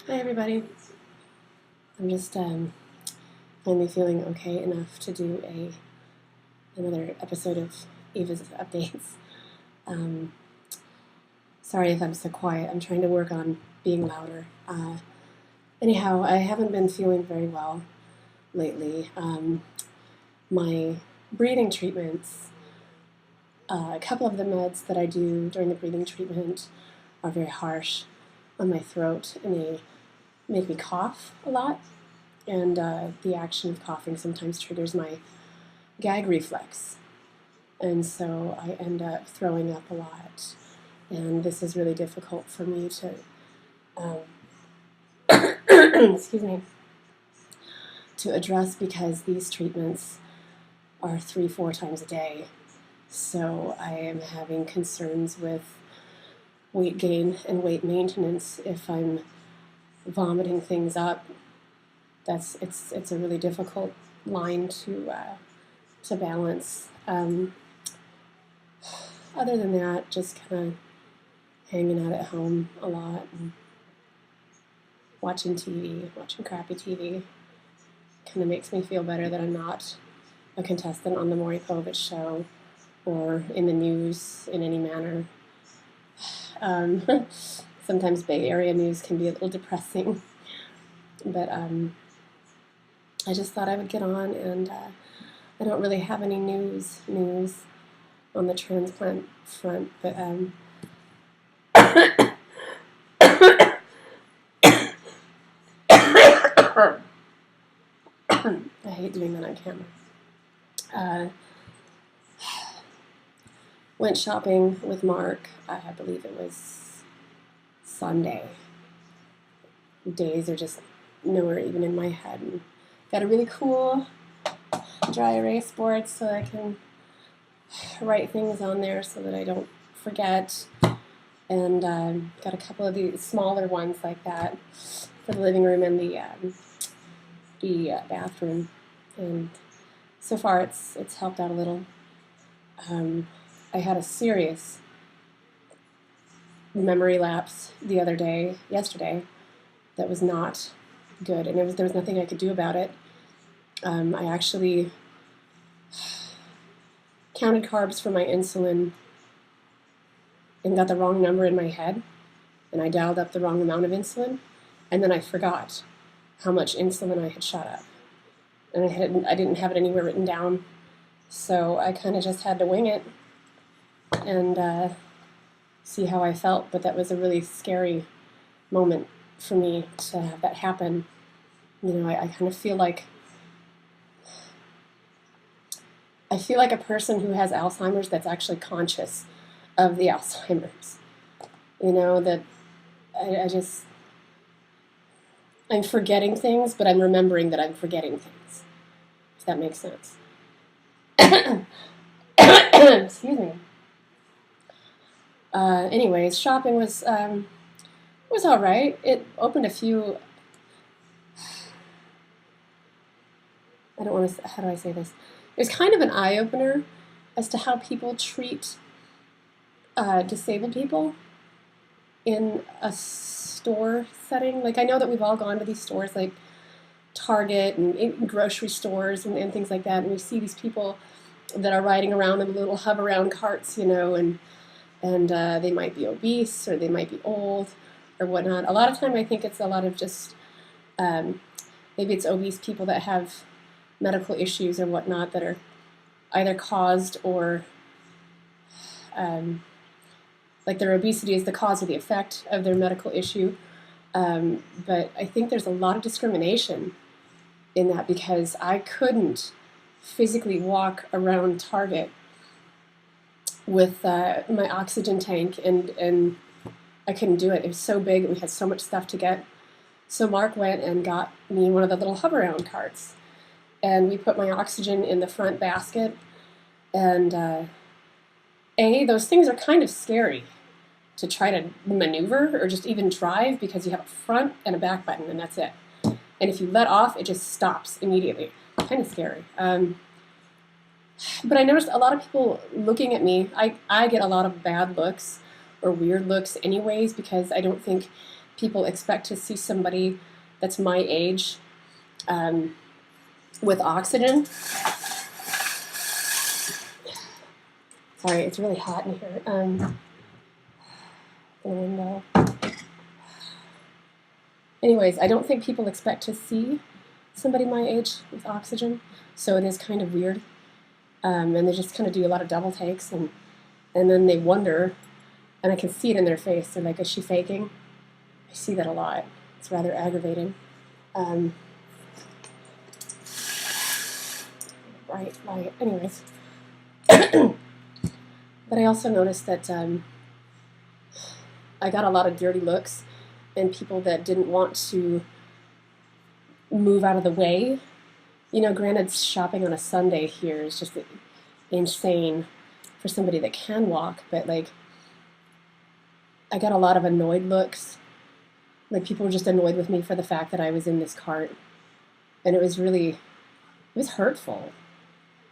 Hi everybody. I'm just finally feeling okay enough to do another episode of Eyva's updates. Um, Sorry if I'm so quiet. I'm trying to work on being louder. Anyhow, I haven't been feeling very well lately. My breathing treatments, a couple of the meds that I do during the breathing treatment are very harsh on my throat, and they make me cough a lot. And the action of coughing sometimes triggers my gag reflex. And so I end up throwing up a lot. And this is really difficult for me to, excuse me, to address because these treatments are 3-4 times a day. So I am having concerns with weight gain and weight maintenance if I'm vomiting things up. It's a really difficult line to balance. Other than that, just kind of hanging out at home a lot and watching TV, watching crappy TV. Kind of makes me feel better that I'm not a contestant on the Maury Povich show or in the news in any manner. Sometimes Bay Area news can be a little depressing, but I just thought I would get on, and I don't really have any news on the transplant front, but I hate doing that on camera. Went shopping with Mark. I believe it was Sunday. Days are just nowhere even in my head. And got a really cool dry erase board so I can write things on there so that I don't forget. And got a couple of these smaller ones like that for the living room and the bathroom. And so far it's helped out a little. I had a serious memory lapse yesterday, that was not good, and there was nothing I could do about it. I actually counted carbs for my insulin and got the wrong number in my head, and I dialed up the wrong amount of insulin, and then I forgot how much insulin I had shot up, and I didn't have it anywhere written down, so I kind of just had to wing it and see how I felt. But that was a really scary moment for me to have that happen. I kind of feel like a person who has Alzheimer's that's actually conscious of the Alzheimer's. That I'm forgetting things, but I'm remembering that I'm forgetting things, if that makes sense. Excuse me. Anyways, shopping was all right. It opened a few. I don't want to. How do I say this? It was kind of an eye opener as to how people treat disabled people in a store setting. Like, I know that we've all gone to these stores like Target and grocery stores and things like that, and we see these people that are riding around in little hover-around carts, and they might be obese or they might be old or whatnot. A lot of time I think it's a lot of just maybe it's obese people that have medical issues or whatnot that are either caused or like their obesity is the cause or the effect of their medical issue. But I think there's a lot of discrimination in that, because I couldn't physically walk around Target with my oxygen tank, and I couldn't do it. It was so big and we had so much stuff to get. So Mark went and got me one of the little hover-around carts, and we put my oxygen in the front basket. And those things are kind of scary to try to maneuver or just even drive, because you have a front and a back button, and that's it. And if you let off, it just stops immediately. Kind of scary. But I noticed a lot of people looking at me. I get a lot of bad looks or weird looks anyways, because I don't think people expect to see somebody that's my age with oxygen. Sorry, it's really hot in here. In the window. Anyways, I don't think people expect to see somebody my age with oxygen, so it is kind of weird. And they just kind of do a lot of double takes, and then they wonder, and I can see it in their face. They're like, is she faking? I see that a lot. It's rather aggravating. Right. Anyways. But I also noticed that I got a lot of dirty looks and people that didn't want to move out of the way. You know, granted, shopping on a Sunday here is just insane for somebody that can walk, but like, I got a lot of annoyed looks. Like, people were just annoyed with me for the fact that I was in this cart. And it was hurtful.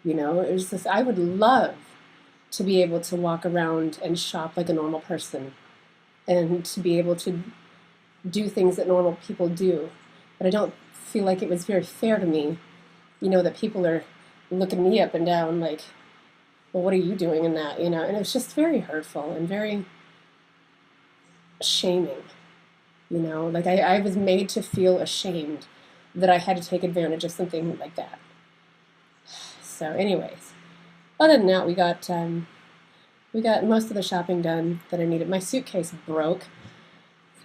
You know, it was just, I would love to be able to walk around and shop like a normal person and to be able to do things that normal people do. But I don't feel like it was very fair to me, you know, that people are looking me up and down like, well, what are you doing in that, you know? And it was just very hurtful and very shaming, you know? Like, I was made to feel ashamed that I had to take advantage of something like that. So anyways, other than that, we got most of the shopping done that I needed. My suitcase broke.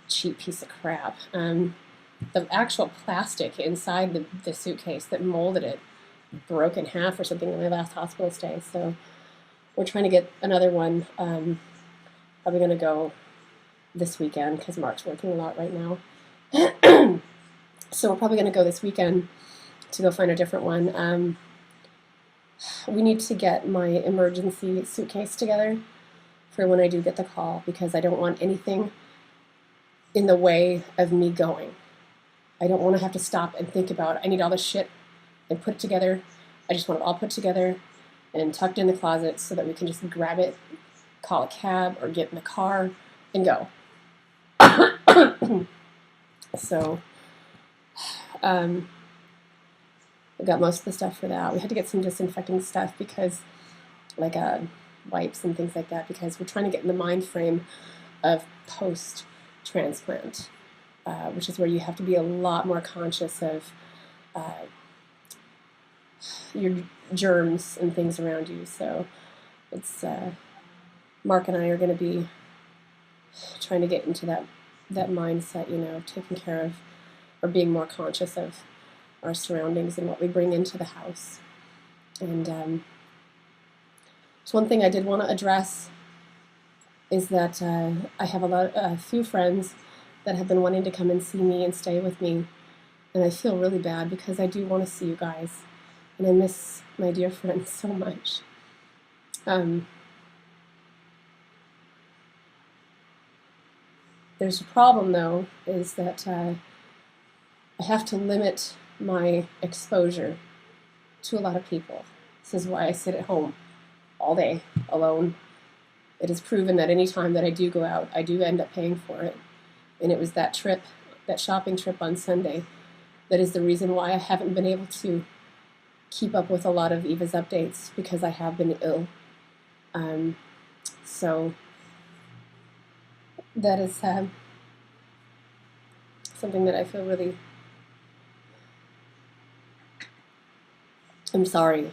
Cheap piece of crap. The actual plastic inside the suitcase that molded it broke in half or something in my last hospital stay. So we're trying to get another one. Probably going to go this weekend because Mark's working a lot right now. So we're probably going to go this weekend to go find a different one. We need to get my emergency suitcase together for when I do get the call, because I don't want anything in the way of me going. I don't want to have to stop and think about, I need all this shit and put it together. I just want it all put together and tucked in the closet so that we can just grab it, call a cab, or get in the car and go. So, I got most of the stuff for that. We had to get some disinfecting stuff because, like, wipes and things like that, because we're trying to get in the mind frame of post-transplant, which is where you have to be a lot more conscious of your germs and things around you. So it's Mark and I are going to be trying to get into that mindset, you know, of taking care of or being more conscious of our surroundings and what we bring into the house. And so one thing I did want to address is that I have a few friends that have been wanting to come and see me and stay with me, and I feel really bad because I do want to see you guys, and I miss my dear friends so much. There's a problem, though, is that I have to limit my exposure to a lot of people. This is why I sit at home all day alone. It is proven that any time that I do go out, I do end up paying for it. And it was that shopping trip on Sunday, that is the reason why I haven't been able to keep up with a lot of Eyva's updates, because I have been ill. So that is something that I feel really, I'm sorry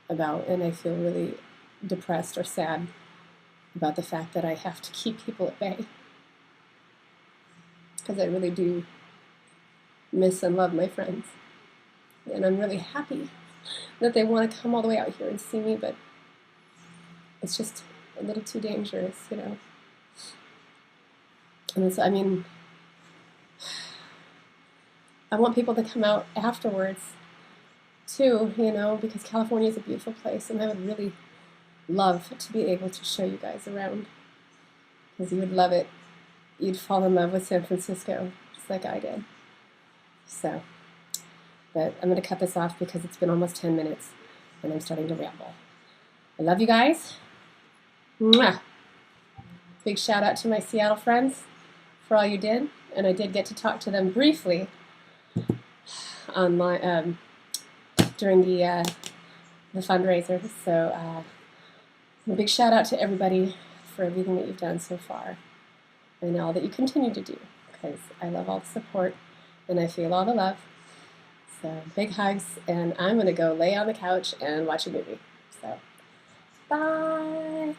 about, and I feel really depressed or sad about the fact that I have to keep people at bay, because I really do miss and love my friends, and I'm really happy that they want to come all the way out here and see me, but it's just a little too dangerous, you know. And it's, I mean, I want people to come out afterwards too, you know, because California is a beautiful place, and I would really love to be able to show you guys around, because you would love it. You'd fall in love with San Francisco, just like I did. So, but I'm going to cut this off because it's been almost 10 minutes, and I'm starting to ramble. I love you guys. Mwah! Big shout out to my Seattle friends for all you did, and I did get to talk to them briefly on my during the fundraiser. So a big shout out to everybody for everything that you've done so far, and all that you continue to do, because I love all the support and I feel all the love. So big hugs, and I'm going to go lay on the couch and watch a movie. So bye.